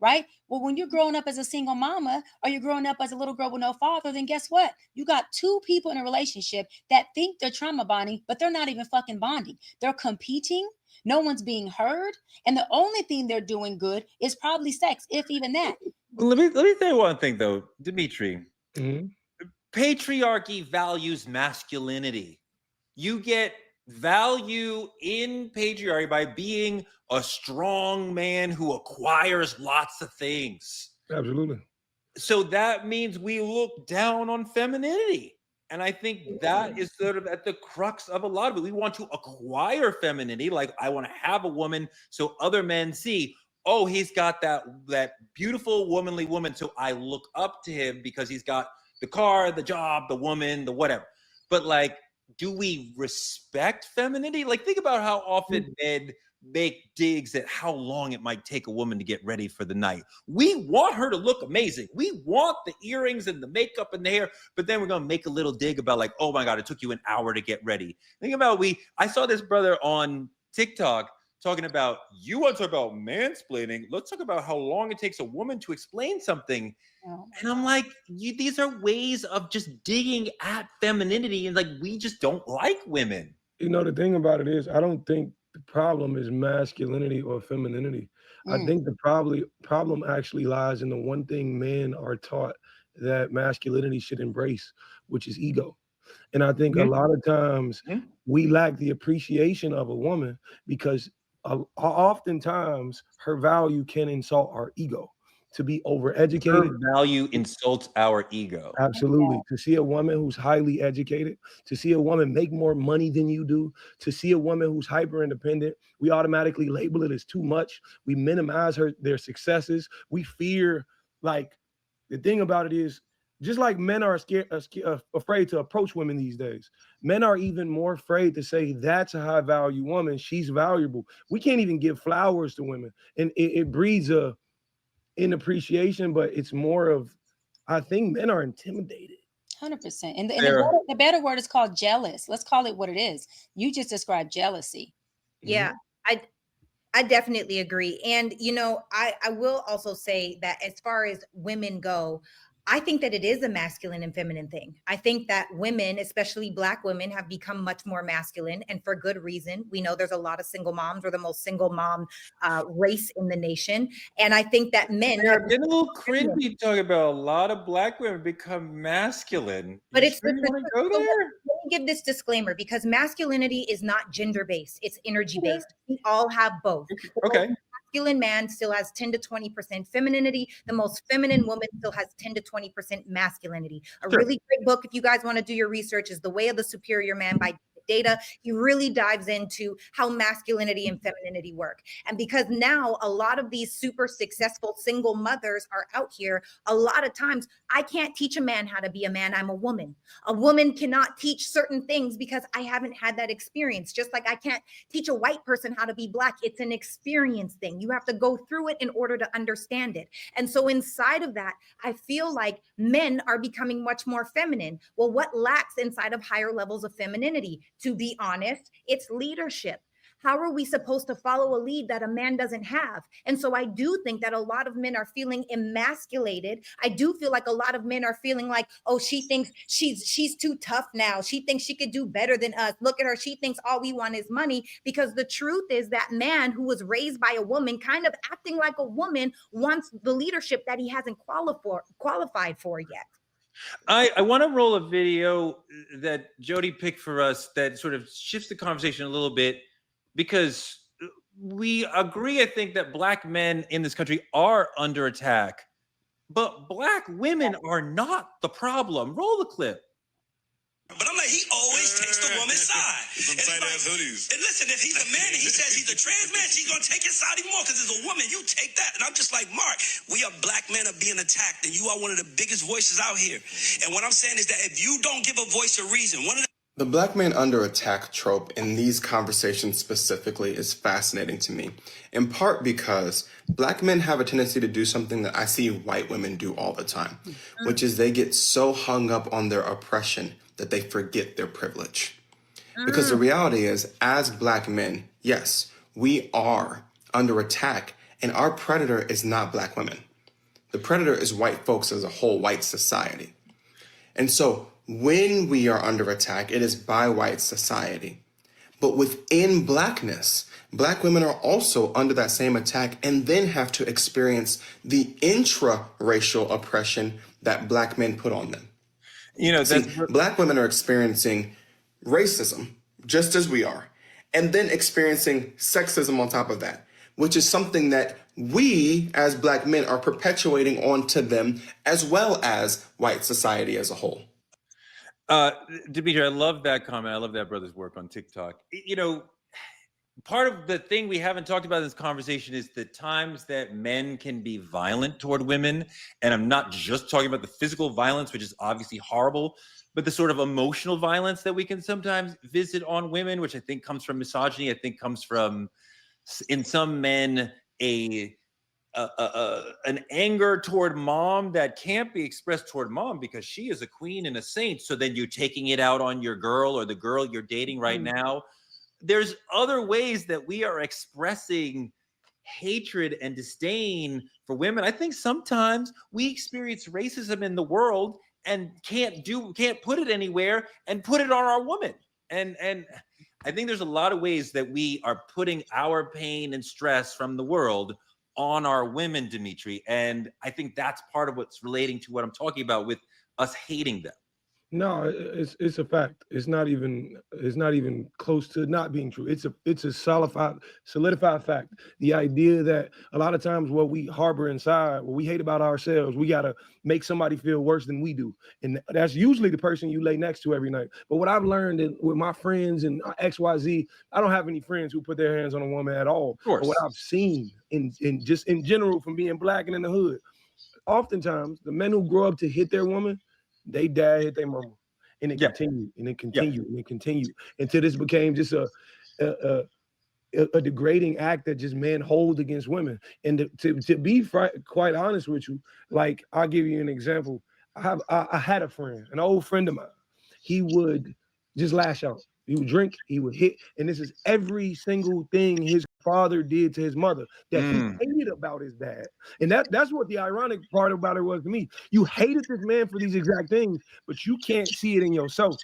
right? Well, when you're growing up as a single mama or you're growing up as a little girl with no father, then guess what? You got two people in a relationship that think they're trauma bonding, but they're not even fucking bonding. They're competing. No one's being heard. And the only thing they're doing good is probably sex, if even that. Let me say one thing though, Dimitri. Mhm. Patriarchy values masculinity. You get value in patriarchy by being a strong man who acquires lots of things. Absolutely. So that means we look down on femininity. And I think that is sort of at the crux of a lot of it. We want to acquire femininity, like I want to have a woman so other men see, oh, he's got that beautiful womanly woman. So I look up to him because he's got the car, the job, the woman, the whatever. But like, do we respect femininity? Like, think about how often men make digs at how long it might take a woman to get ready for the night. We want her to look amazing. We want the earrings and the makeup and the hair, but then we're going to make a little dig about like, oh my God, it took you an hour to get ready. Think about I saw this brother on TikTok talking about, you want to talk about mansplaining? Let's talk about how long it takes a woman to explain something. Oh, and I'm like, these are ways of just digging at femininity, and like, we just don't like women. You know, the thing about it is, I don't think the problem is masculinity or femininity. I think the problem actually lies in the one thing men are taught that masculinity should embrace, which is ego. And I think a lot of times we lack the appreciation of a woman because oftentimes her value can insult our ego. To be overeducated. Her value insults our ego. Absolutely. To see a woman who's highly educated, to see a woman make more money than you do, to see a woman who's hyper independent, we automatically label it as too much. We minimize their successes. We fear, like, the thing about it is, just like men are afraid to approach women these days, men are even more afraid to say, that's a high value woman. She's valuable. We can't even give flowers to women. And it breeds in appreciation, but it's more of, I think men are intimidated. 100%. And the better word is called jealous. Let's call it what it is. You just described jealousy. Yeah, I definitely agree. And, you know, I will also say that as far as women go, I think that it is a masculine and feminine thing. I think that women, especially Black women, have become much more masculine, and for good reason. We know there's a lot of single moms. We're the most single mom race in the nation. And I think that men have been a little cringy talking about a lot of Black women become masculine. But it's want to go there? Let me give this disclaimer, because masculinity is not gender-based, it's energy-based. We all have both. Okay. Masculine man still has 10 to 20% femininity. The most feminine woman still has 10 to 20% masculinity. A really great book, if you guys want to do your research, is The Way of the Superior Man by Data. He really dives into how masculinity and femininity work. And because now a lot of these super successful single mothers are out here, a lot of times I can't teach a man how to be a man. I'm a woman. A woman cannot teach certain things because I haven't had that experience. Just like I can't teach a white person how to be Black. It's an experience thing. You have to go through it in order to understand it. And so inside of that, I feel like men are becoming much more feminine. Well, what lacks inside of higher levels of femininity? To be honest, it's leadership. How are we supposed to follow a lead that a man doesn't have? And so I do think that a lot of men are feeling emasculated. I do feel like a lot of men are feeling like, oh, she thinks she's too tough now. She thinks she could do better than us. Look at her. She thinks all we want is money. Because the truth is that man who was raised by a woman, kind of acting like a woman, wants the leadership that he hasn't qualified for yet. I want to roll a video that Jody picked for us that sort of shifts the conversation a little bit, because we agree, I think, that Black men in this country are under attack, but Black women are not the problem. Roll the clip. But I'm like, he always takes the woman's side. Some tight ass hoodies. And listen, if he's a man and he says he's a trans man, she's gonna take his side even more because as a woman, you take that. And I'm just like, Mark, we are Black men are being attacked, and you are one of the biggest voices out here. And what I'm saying is that if you don't give a voice a reason, the Black man under attack trope in these conversations specifically is fascinating to me, in part because Black men have a tendency to do something that I see white women do all the time, which is they get so hung up on their oppression that they forget their privilege. Because the reality is, as Black men, yes, we are under attack And our predator is not Black women. The predator is white folks as a whole, white society. And so when we are under attack, it is by white society. But within Blackness, Black women are also under that same attack and then have to experience the intra-racial oppression that Black men put on them. See, Black women are experiencing racism just as we are, and then experiencing sexism on top of that, which is something that we as Black men are perpetuating onto them, as well as white society as a whole. Dimitri, I love that comment. I love that brother's work on TikTok. Part of the thing we haven't talked about in this conversation is the times that men can be violent toward women. And I'm not just talking about the physical violence, which is obviously horrible, but the sort of emotional violence that we can sometimes visit on women, which I think comes from misogyny. I think comes from, in some men, an anger toward mom that can't be expressed toward mom because she is a queen and a saint. So then you're taking it out on your girl or the girl you're dating right now. There's other ways that we are expressing hatred and disdain for women. I think sometimes we experience racism in the world and can't put it anywhere and put it on our woman. And I think there's a lot of ways that we are putting our pain and stress from the world on our women, Dimitri. And I think that's part of what's relating to what I'm talking about with us hating them. No, it's a fact. It's not even close to not being true. It's a solidified fact. The idea that a lot of times what we harbor inside, what we hate about ourselves, we gotta make somebody feel worse than we do, and that's usually the person you lay next to every night. But what I've learned with my friends and XYZ, I don't have any friends who put their hands on a woman at all. Of course. But what I've seen in just in general from being Black and in the hood, oftentimes the men who grow up to hit their woman, they dad hit their mama, and it continued, and it continued, and it continued until this became just a degrading act that just men hold against women. And to be quite honest with you, like I'll give you an example. I had a friend, an old friend of mine. He would just lash out. He would drink, he would hit, and this is every single thing his father did to his mother that he hated about his dad. And that's what the ironic part about it was to me. You hated this man for these exact things, but you can't see it in yourself.